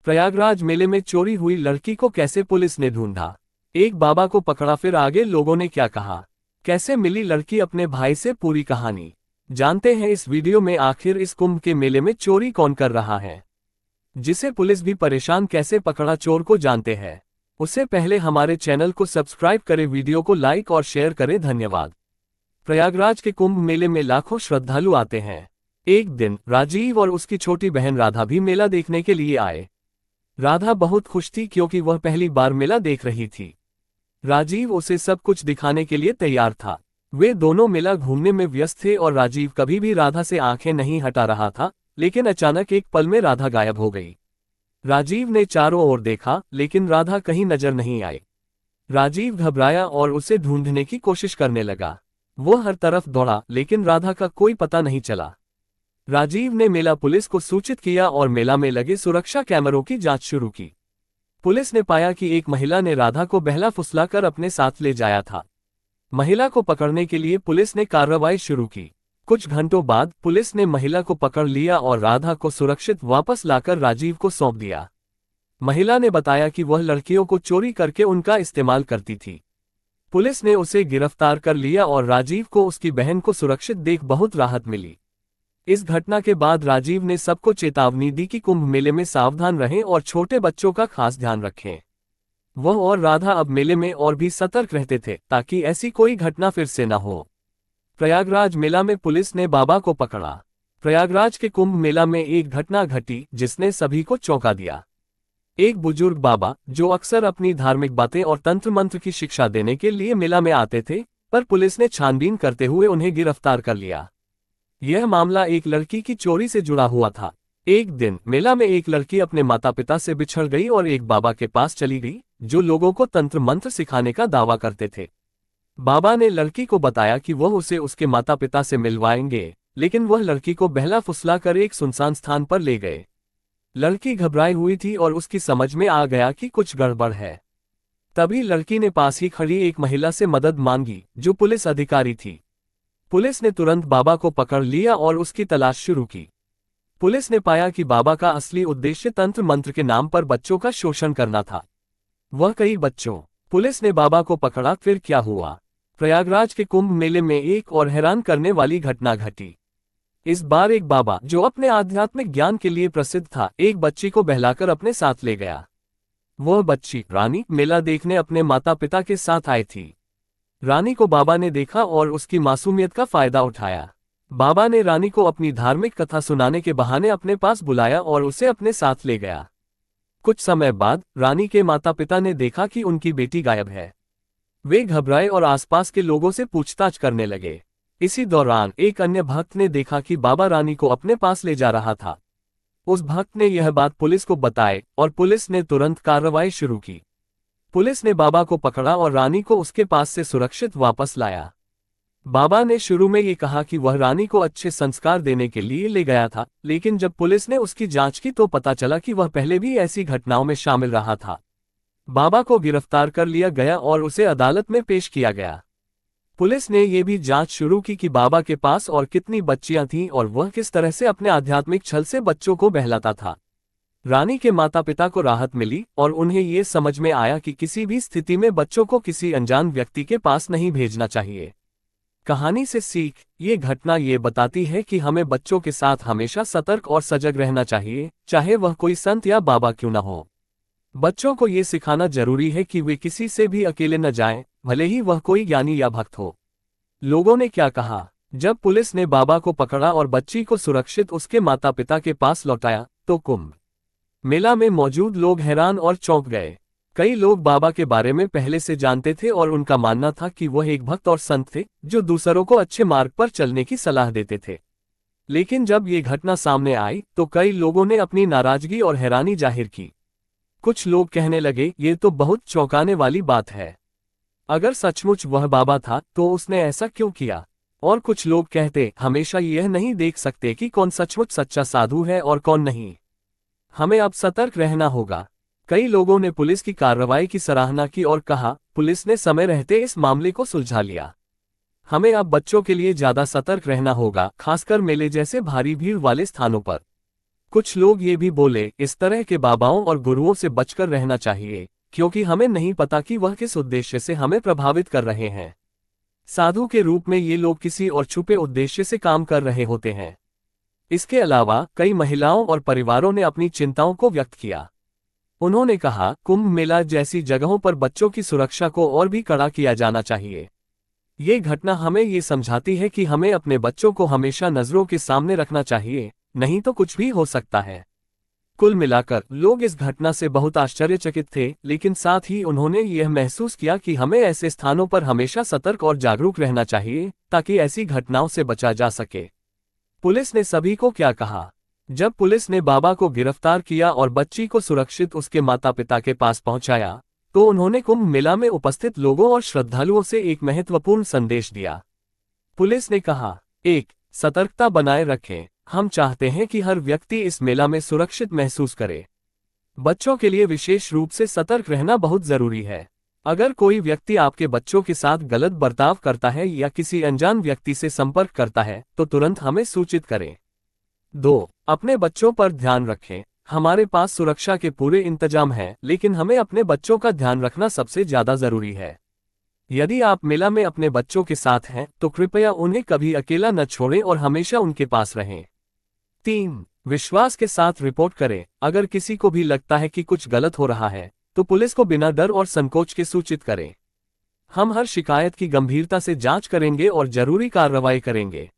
प्रयागराज मेले में चोरी हुई लड़की को कैसे पुलिस ने ढूंढा। एक बाबा को पकड़ा, फिर आगे लोगों ने क्या कहा। कैसे मिली लड़की, अपने भाई से पूरी कहानी जानते हैं इस वीडियो में। आखिर इस कुंभ के मेले में चोरी कौन कर रहा है, जिसे पुलिस भी परेशान कैसे पकड़ा चोर को, जानते हैं। उससे पहले हमारे चैनल को सब्सक्राइब करें, वीडियो को लाइक और शेयर करें, धन्यवाद। प्रयागराज के कुंभ मेले में लाखों श्रद्धालु आते हैं। एक दिन राजीव और उसकी छोटी बहन राधा भी मेला देखने के लिए आए। राधा बहुत खुश थी क्योंकि वह पहली बार मेला देख रही थी। राजीव उसे सब कुछ दिखाने के लिए तैयार था। वे दोनों मेला घूमने में व्यस्त थे और राजीव कभी भी राधा से आंखें नहीं हटा रहा था। लेकिन अचानक एक पल में राधा गायब हो गई। राजीव ने चारों ओर देखा, लेकिन राधा कहीं नजर नहीं आई। राजीव घबराया और उसे ढूंढने की कोशिश करने लगा। वो हर तरफ दौड़ा, लेकिन राधा का कोई पता नहीं चला। राजीव ने मेला पुलिस को सूचित किया और मेला में लगे सुरक्षा कैमरों की जांच शुरू की। पुलिस ने पाया कि एक महिला ने राधा को बहला फुसलाकर अपने साथ ले जाया था। महिला को पकड़ने के लिए पुलिस ने कार्रवाई शुरू की। कुछ घंटों बाद पुलिस ने महिला को पकड़ लिया और राधा को सुरक्षित वापस लाकर राजीव को सौंप दिया। महिला ने बताया कि वह लड़कियों को चोरी करके उनका इस्तेमाल करती थी। पुलिस ने उसे गिरफ्तार कर लिया और राजीव को उसकी बहन को सुरक्षित देख बहुत राहत मिली। इस घटना के बाद राजीव ने सबको चेतावनी दी कि कुंभ मेले में सावधान रहें और छोटे बच्चों का खास ध्यान रखें। वह और राधा अब मेले में और भी सतर्क रहते थे ताकि ऐसी कोई घटना फिर से न हो। प्रयागराज मेला में पुलिस ने बाबा को पकड़ा। प्रयागराज के कुंभ मेला में एक घटना घटी जिसने सभी को चौंका दिया। एक बुजुर्ग बाबा, जो अक्सर अपनी धार्मिक बातें और तंत्र मंत्र की शिक्षा देने के लिए मेला में आते थे, पर पुलिस ने छानबीन करते हुए उन्हें गिरफ्तार कर लिया। यह मामला एक लड़की की चोरी से जुड़ा हुआ था। एक दिन मेला में एक लड़की अपने माता पिता से बिछड़ गई और एक बाबा के पास चली गई, जो लोगों को तंत्र मंत्र सिखाने का दावा करते थे। बाबा ने लड़की को बताया कि वह उसे उसके माता पिता से मिलवाएंगे, लेकिन वह लड़की को बहला फुसला कर एक सुनसान स्थान पर ले गए। लड़की घबराई हुई थी और उसकी समझ में आ गया कि कुछ गड़बड़ है। तभी लड़की ने पास ही खड़ी एक महिला से मदद मांगी, जो पुलिस अधिकारी थी। पुलिस ने तुरंत बाबा को पकड़ लिया और उसकी तलाश शुरू की। पुलिस ने पाया कि बाबा का असली उद्देश्य तंत्र मंत्र के नाम पर बच्चों का शोषण करना था। वह कई बच्चों। पुलिस ने बाबा को पकड़ा। फिर क्या हुआ। प्रयागराज के कुंभ मेले में एक और हैरान करने वाली घटना घटी। इस बार एक बाबा, जो अपने आध्यात्मिक ज्ञान के लिए प्रसिद्ध था, एक बच्ची को बहलाकर अपने साथ ले गया। वह बच्ची रानी मेला देखने अपने माता पिता के साथ आई थी। रानी को बाबा ने देखा और उसकी मासूमियत का फायदा उठाया। बाबा ने रानी को अपनी धार्मिक कथा सुनाने के बहाने अपने पास बुलाया और उसे अपने साथ ले गया। कुछ समय बाद रानी के माता पिता ने देखा कि उनकी बेटी गायब है। वे घबराए और आसपास के लोगों से पूछताछ करने लगे। इसी दौरान एक अन्य भक्त ने देखा कि बाबा रानी को अपने पास ले जा रहा था। उस भक्त ने यह बात पुलिस को बताई और पुलिस ने तुरंत कार्रवाई शुरू की। पुलिस ने बाबा को पकड़ा और रानी को उसके पास से सुरक्षित वापस लाया। बाबा ने शुरू में ये कहा कि वह रानी को अच्छे संस्कार देने के लिए ले गया था, लेकिन जब पुलिस ने उसकी जांच की तो पता चला कि वह पहले भी ऐसी घटनाओं में शामिल रहा था। बाबा को गिरफ्तार कर लिया गया और उसे अदालत में पेश किया गया। पुलिस ने यह भी जांच शुरू की कि बाबा के पास और कितनी बच्चियां थीं और वह किस तरह से अपने आध्यात्मिक छल से बच्चों को बहलाता था। रानी के माता पिता को राहत मिली और उन्हें ये समझ में आया कि किसी भी स्थिति में बच्चों को किसी अनजान व्यक्ति के पास नहीं भेजना चाहिए। कहानी से सीख। ये घटना ये बताती है कि हमें बच्चों के साथ हमेशा सतर्क और सजग रहना चाहिए, चाहे वह कोई संत या बाबा क्यों न हो। बच्चों को ये सिखाना जरूरी है कि वे किसी से भी अकेले न जाएं, भले ही वह कोई ज्ञानी या भक्त हो। लोगों ने क्या कहा। जब पुलिस ने बाबा को पकड़ा और बच्ची को सुरक्षित उसके माता पिता के पास लौटाया, तो कुंभ मेला में मौजूद लोग हैरान और चौंक गए। कई लोग बाबा के बारे में पहले से जानते थे और उनका मानना था कि वह एक भक्त और संत थे, जो दूसरों को अच्छे मार्ग पर चलने की सलाह देते थे। लेकिन जब ये घटना सामने आई तो कई लोगों ने अपनी नाराजगी और हैरानी जाहिर की। कुछ लोग कहने लगे, ये तो बहुत चौंकाने वाली बात है। अगर सचमुच वह बाबा था तो उसने ऐसा क्यों किया। और कुछ लोग कहते, हमेशा यह नहीं देख सकते कि कौन सचमुच सच्चा साधु है और कौन नहीं। हमें अब सतर्क रहना होगा। कई लोगों ने पुलिस की कार्रवाई की सराहना की और कहा, पुलिस ने समय रहते इस मामले को सुलझा लिया। हमें अब बच्चों के लिए ज्यादा सतर्क रहना होगा, खासकर मेले जैसे भारी भीड़ वाले स्थानों पर। कुछ लोग ये भी बोले, इस तरह के बाबाओं और गुरुओं से बचकर रहना चाहिए, क्योंकि हमें नहीं पता कि वह किस उद्देश्य से हमें प्रभावित कर रहे हैं। साधु के रूप में ये लोग किसी और छुपे उद्देश्य से काम कर रहे होते हैं। इसके अलावा कई महिलाओं और परिवारों ने अपनी चिंताओं को व्यक्त किया। उन्होंने कहा, कुंभ मेला जैसी जगहों पर बच्चों की सुरक्षा को और भी कड़ा किया जाना चाहिए। ये घटना हमें ये समझाती है कि हमें अपने बच्चों को हमेशा नजरों के सामने रखना चाहिए, नहीं तो कुछ भी हो सकता है। कुल मिलाकर लोग इस घटना से बहुत आश्चर्यचकित थे, लेकिन साथ ही उन्होंने यह महसूस किया कि हमें ऐसे स्थानों पर हमेशा सतर्क और जागरूक रहना चाहिए, ताकि ऐसी घटनाओं से बचा जा सके। पुलिस ने सभी को क्या कहा? जब पुलिस ने बाबा को गिरफ्तार किया और बच्ची को सुरक्षित उसके माता पिता के पास पहुंचाया, तो उन्होंने कुंभ मेला में उपस्थित लोगों और श्रद्धालुओं से एक महत्वपूर्ण संदेश दिया। पुलिस ने कहा, 1. सतर्कता बनाए रखें। हम चाहते हैं कि हर व्यक्ति इस मेला में सुरक्षित महसूस करे। बच्चों के लिए विशेष रूप से सतर्क रहना बहुत जरूरी है। अगर कोई व्यक्ति आपके बच्चों के साथ गलत बर्ताव करता है या किसी अनजान व्यक्ति से संपर्क करता है, तो तुरंत हमें सूचित करें। 2. अपने बच्चों पर ध्यान रखें। हमारे पास सुरक्षा के पूरे इंतजाम हैं, लेकिन हमें अपने बच्चों का ध्यान रखना सबसे ज्यादा जरूरी है। यदि आप मेला में अपने बच्चों के साथ हैं, तो कृपया उन्हें कभी अकेला न छोड़ें और हमेशा उनके पास रहें। 3. विश्वास के साथ रिपोर्ट करें। अगर किसी को भी लगता है कि कुछ गलत हो रहा है, तो पुलिस को बिना डर और संकोच के सूचित करें। हम हर शिकायत की गंभीरता से जांच करेंगे और जरूरी कार्रवाई करेंगे।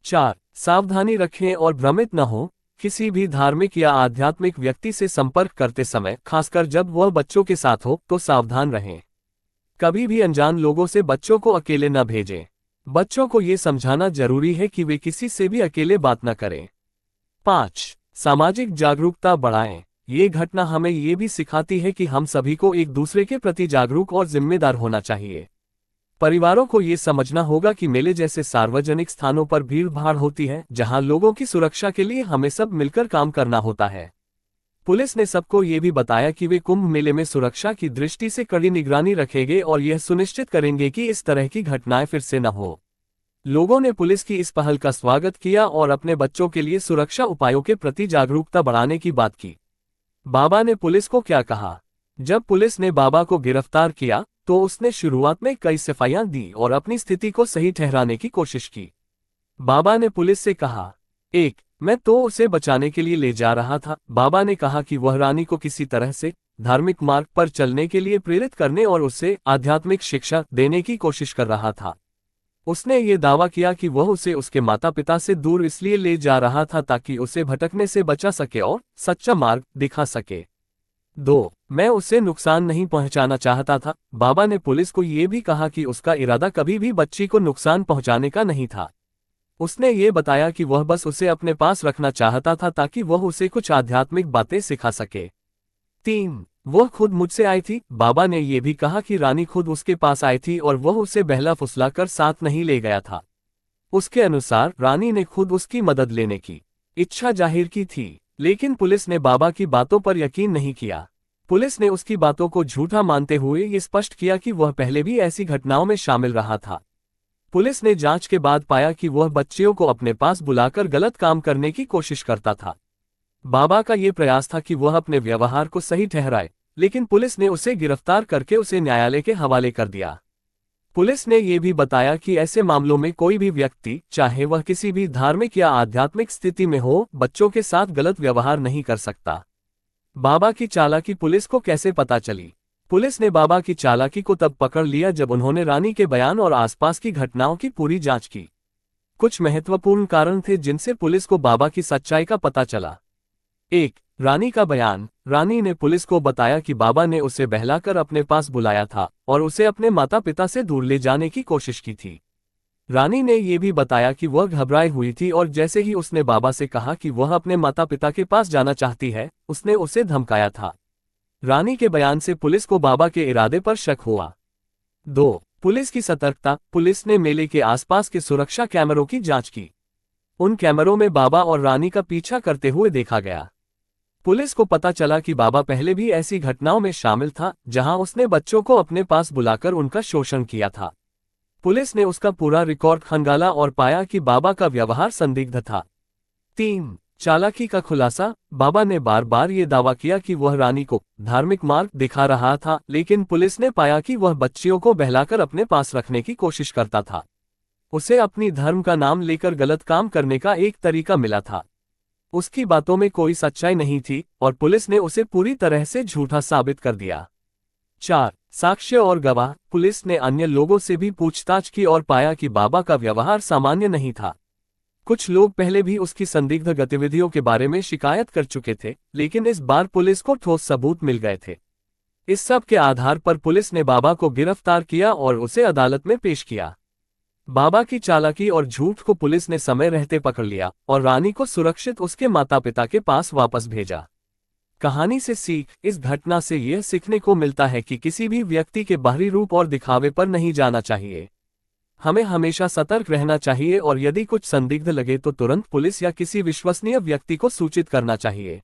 4. सावधानी रखें और भ्रमित न हो। किसी भी धार्मिक या आध्यात्मिक व्यक्ति से संपर्क करते समय, खासकर जब वह बच्चों के साथ हो, तो सावधान रहें। कभी भी अनजान लोगों से बच्चों को अकेले न भेजें। बच्चों को ये समझाना जरूरी है कि वे किसी से भी अकेले बात न करें। 5. सामाजिक जागरूकता बढ़ाएं। ये घटना हमें ये भी सिखाती है कि हम सभी को एक दूसरे के प्रति जागरूक और जिम्मेदार होना चाहिए। परिवारों को ये समझना होगा कि मेले जैसे सार्वजनिक स्थानों पर भीड़ भाड़ होती है, जहां लोगों की सुरक्षा के लिए हमें सब मिलकर काम करना होता है। पुलिस ने सबको ये भी बताया कि वे कुंभ मेले में सुरक्षा की दृष्टि से कड़ी निगरानी रखेंगे और यह सुनिश्चित करेंगे कि इस तरह की घटनाएं फिर से न हो। लोगों ने पुलिस की इस पहल का स्वागत किया और अपने बच्चों के लिए सुरक्षा उपायों के प्रति जागरूकता बढ़ाने की बात की। बाबा ने पुलिस को क्या कहा? जब पुलिस ने बाबा को गिरफ्तार किया, तो उसने शुरुआत में कई सफाइयां दी और अपनी स्थिति को सही ठहराने की कोशिश की। बाबा ने पुलिस से कहा, 1. मैं तो उसे बचाने के लिए ले जा रहा था। बाबा ने कहा कि वह रानी को किसी तरह से धार्मिक मार्ग पर चलने के लिए प्रेरित करने और उसे आध्यात्मिक शिक्षा देने की कोशिश कर रहा था। उसने ये दावा किया कि वह उसे उसके माता पिता से दूर इसलिए ले जा रहा था ताकि उसे भटकने से बचा सके और सच्चा मार्ग दिखा सके। 2. मैं उसे नुकसान नहीं पहुंचाना चाहता था। बाबा ने पुलिस को ये भी कहा कि उसका इरादा कभी भी बच्ची को नुकसान पहुंचाने का नहीं था। उसने ये बताया कि वह बस उसे अपने पास रखना चाहता था ताकि वह उसे कुछ आध्यात्मिक बातें सिखा सके। 3. वह खुद मुझसे आई थी। बाबा ने यह भी कहा कि रानी खुद उसके पास आई थी और वह उसे बहला फुसलाकर साथ नहीं ले गया था। उसके अनुसार रानी ने खुद उसकी मदद लेने की इच्छा जाहिर की थी, लेकिन पुलिस ने बाबा की बातों पर यकीन नहीं किया। पुलिस ने उसकी बातों को झूठा मानते हुए ये स्पष्ट किया कि वह पहले भी ऐसी घटनाओं में शामिल रहा था। पुलिस ने जांच के बाद पाया कि वह बच्चियों को अपने पास बुलाकर गलत काम करने की कोशिश करता था। बाबा का ये प्रयास था कि वह अपने व्यवहार को सही ठहराए, लेकिन पुलिस ने उसे गिरफ्तार करके उसे न्यायालय के हवाले कर दिया। पुलिस ने यह भी बताया कि ऐसे मामलों में कोई भी व्यक्ति, चाहे वह किसी भी धार्मिक या आध्यात्मिक स्थिति में हो, बच्चों के साथ गलत व्यवहार नहीं कर सकता। बाबा की चालाकी पुलिस को कैसे पता चली? पुलिस ने बाबा की चालाकी को तब पकड़ लिया जब उन्होंने रानी के बयान और आसपास की घटनाओं की पूरी जांच की। कुछ महत्वपूर्ण कारण थे जिनसे पुलिस को बाबा की सच्चाई का पता चला। 1. रानी का बयान। रानी ने पुलिस को बताया कि बाबा ने उसे बहलाकर अपने पास बुलाया था और उसे अपने माता पिता से दूर ले जाने की कोशिश की थी। रानी ने यह भी बताया कि वह घबराई हुई थी और जैसे ही उसने बाबा से कहा कि वह अपने माता पिता के पास जाना चाहती है, उसने उसे धमकाया था। रानी के बयान से पुलिस को बाबा के इरादे पर शक हुआ। 2. पुलिस की सतर्कता। पुलिस ने मेले के आसपास के सुरक्षा कैमरों की जांच की। उन कैमरों में बाबा और रानी का पीछा करते हुए देखा गया। पुलिस को पता चला कि बाबा पहले भी ऐसी घटनाओं में शामिल था, जहां उसने बच्चों को अपने पास बुलाकर उनका शोषण किया था। पुलिस ने उसका पूरा रिकॉर्ड खंगाला और पाया कि बाबा का व्यवहार संदिग्ध था। 3. चालाकी का खुलासा। बाबा ने बार बार ये दावा किया कि वह रानी को धार्मिक मार्ग दिखा रहा था, लेकिन पुलिस ने पाया कि वह बच्चियों को बहलाकर अपने पास रखने की कोशिश करता था। उसे अपनी धर्म का नाम लेकर गलत काम करने का एक तरीका मिला था। उसकी बातों में कोई सच्चाई नहीं थी और पुलिस ने उसे पूरी तरह से झूठा साबित कर दिया। 4. साक्ष्य और गवाह। पुलिस ने अन्य लोगों से भी पूछताछ की और पाया कि बाबा का व्यवहार सामान्य नहीं था। कुछ लोग पहले भी उसकी संदिग्ध गतिविधियों के बारे में शिकायत कर चुके थे, लेकिन इस बार पुलिस को ठोस सबूत मिल गए थे। इस सब के आधार पर पुलिस ने बाबा को गिरफ्तार किया और उसे अदालत में पेश किया। बाबा की चालाकी और झूठ को पुलिस ने समय रहते पकड़ लिया और रानी को सुरक्षित उसके माता पिता के पास वापस भेजा। कहानी से सीख। इस घटना से यह सीखने को मिलता है कि किसी भी व्यक्ति के बाहरी रूप और दिखावे पर नहीं जाना चाहिए। हमें हमेशा सतर्क रहना चाहिए और यदि कुछ संदिग्ध लगे तो तुरंत पुलिस या किसी विश्वसनीय व्यक्ति को सूचित करना चाहिए।